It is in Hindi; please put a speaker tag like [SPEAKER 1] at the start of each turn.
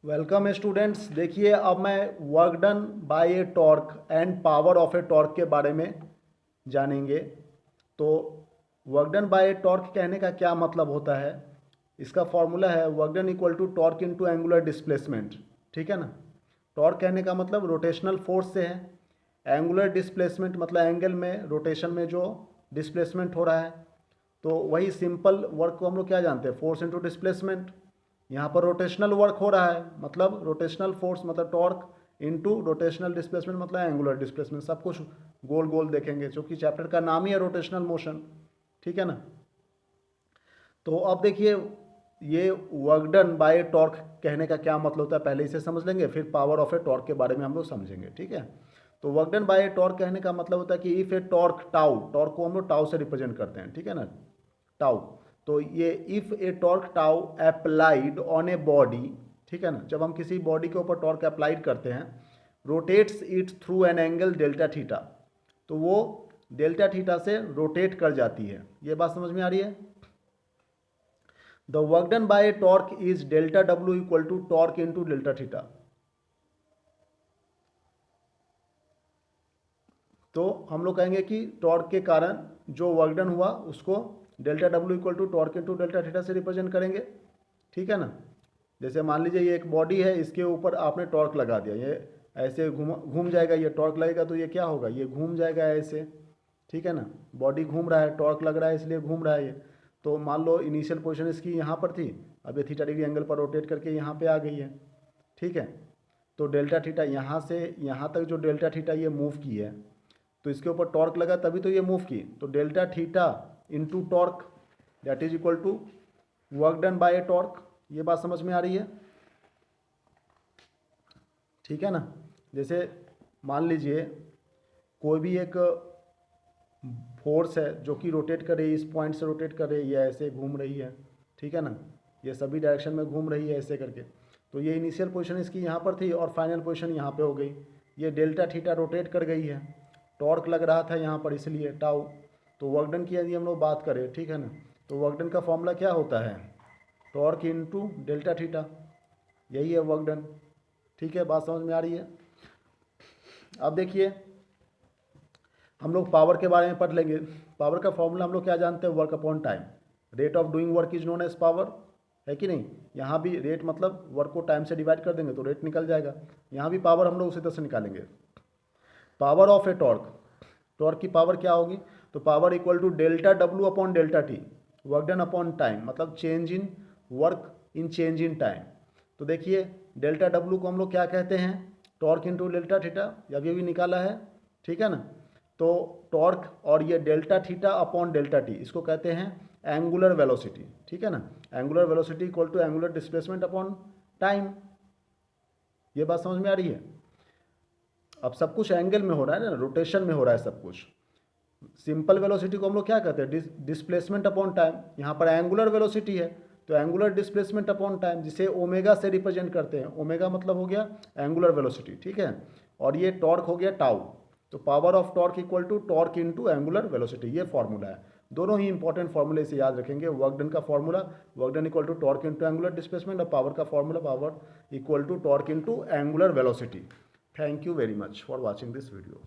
[SPEAKER 1] Welcome students. देखिए अब मैं work done by a torque and power of a torque के बारे में जानेंगे। तो work done by a torque कहने का क्या मतलब होता है? इसका फॉर्मूला है work done equal to torque into angular displacement. ठीक है ना। टॉर्क कहने का मतलब रोटेशनल फोर्स से है। एंगुलर डिस्प्लेसमेंट मतलब एंगल में रोटेशन में जो डिस्प्लेसमेंट हो रहा है। तो वही सिंपल वर्क को हम लोग क्या जानते हैं, फोर्स इनटू डिस्प्लेसमेंट। यहाँ पर रोटेशनल वर्क हो रहा है मतलब रोटेशनल फोर्स मतलब टॉर्क इनटू रोटेशनल डिस्प्लेसमेंट मतलब एंगुलर डिस्प्लेसमेंट। सब कुछ गोल गोल देखेंगे क्योंकि चैप्टर का नाम ही है रोटेशनल मोशन। ठीक है ना। तो अब देखिए ये वर्क डन बाय टॉर्क कहने का क्या मतलब होता है, पहले इसे समझ लेंगे फिर पावर ऑफ ए टॉर्क के बारे में हम लोग समझेंगे। ठीक है। तो वर्क डन बाय टॉर्क कहने का मतलब होता है कि if A torque tau, torque को हम लोग टाउ से रिप्रेजेंट करते हैं। ठीक है ना, टाउ। तो ये if A torque tau applied on a body, ठीक है ना, जब हम किसी बॉडी के ऊपर टॉर्क अप्लाइड करते हैं, rotates it through an angle delta theta, तो वो डेल्टा थीटा से रोटेट कर जाती है। ये बात समझ में आ रही है? The work done by torque is delta W equal to torque into delta theta. तो हम लोग कहेंगे कि टॉर्क के कारण जो वर्क डन हुआ उसको delta W equal to torque into delta theta से रिप्रेजेंट करेंगे। ठीक है ना। जैसे मान लीजिए ये एक बॉडी है, इसके ऊपर आपने टॉर्क लगा दिया, ये ऐसे घूम घूम जाएगा, ये टॉर्क लगेगा तो ये क्या होगा, ये घूम जाएगा ऐसे। ठीक है ना। बॉडी घूम रहा है, टॉर्क लग रहा है इसलिए घूम रहा है ये। तो मान लो इनिशियल पोजीशन इसकी यहाँ पर थी, अब ये थीटा डिग्री एंगल पर रोटेट करके यहाँ पे आ गई है। ठीक है। तो डेल्टा थीटा यहाँ से यहाँ तक जो डेल्टा थीटा ये मूव की है, तो इसके ऊपर टॉर्क लगा तभी तो ये मूव की। तो delta theta into torque that is equal to work done by a torque. ये बात समझ में आ रही है? ठीक है ना। जैसे मान लीजिए कोई भी एक फोर्स है जो कि रोटेट कर रही है, इस पॉइंट से रोटेट कर रही है, या ऐसे घूम रही है। ठीक है ना। ये सभी डायरेक्शन में घूम रही है ऐसे करके। तो ये इनिशियल पोजीशन इसकी यहाँ पर थी और फाइनल पोजीशन यहाँ पे हो गई। ये डेल्टा थीटा रोटेट कर गई है, टॉर्क लग रहा था यहाँ पर इसलिए टाउ। तो वर्क डन की यदि हम लोग बात करें, ठीक है ना, तो वर्क डन का फॉर्मूला क्या होता है, टॉर्क इनटू डेल्टा थीटा। यही है वर्क डन। ठीक है, बात समझ में आ रही है? अब देखिए हम लोग पावर के बारे में पढ़ लेंगे। पावर का फॉर्मूला हम लोग क्या जानते हैं, work upon time. Rate of doing work is known as power, है कि नहीं। यहाँ भी रेट मतलब वर्क को टाइम से डिवाइड कर देंगे तो रेट निकल जाएगा। यहाँ भी पावर हम लोग उसी तरह से निकालेंगे। Power of a torque, torque की पावर क्या होगी, तो power equal to delta W upon delta T, work done upon time मतलब change in work in change in time. तो देखिए डेल्टा डब्ल्यू को हम लोग क्या कहते हैं, टॉर्क इंटू डेल्टा थीटा, अभी भी निकाला है। ठीक है ना। तो टॉर्क और ये delta theta upon delta T, इसको कहते हैं एंगुलर वेलोसिटी। ठीक है ना। Angular velocity equal to angular displacement upon time. ये बात समझ में आ रही है? अब सब कुछ एंगल में हो रहा है ना, रोटेशन में हो रहा है सब कुछ। सिंपल वेलोसिटी को हम लोग क्या कहते हैं, डिस्प्लेसमेंट अपॉन टाइम। यहाँ पर एंगुलर वेलोसिटी है तो एंगुलर डिस्प्लेसमेंट अपॉन टाइम, जिसे ओमेगा से रिप्रेजेंट करते हैं। ओमेगा मतलब हो गया एंगुलर वेलोसिटी। ठीक है। और ये टॉर्क हो गया टाउ। तो power of torque equal to torque into angular velocity, ये फॉर्मूला है। दोनों ही इंपॉर्टेंट फॉर्मूले से याद रखेंगे। वर्क डन का formula work done equal to torque into angular displacement, और पावर का formula power equal to torque into angular velocity. Thank you very much for watching this video.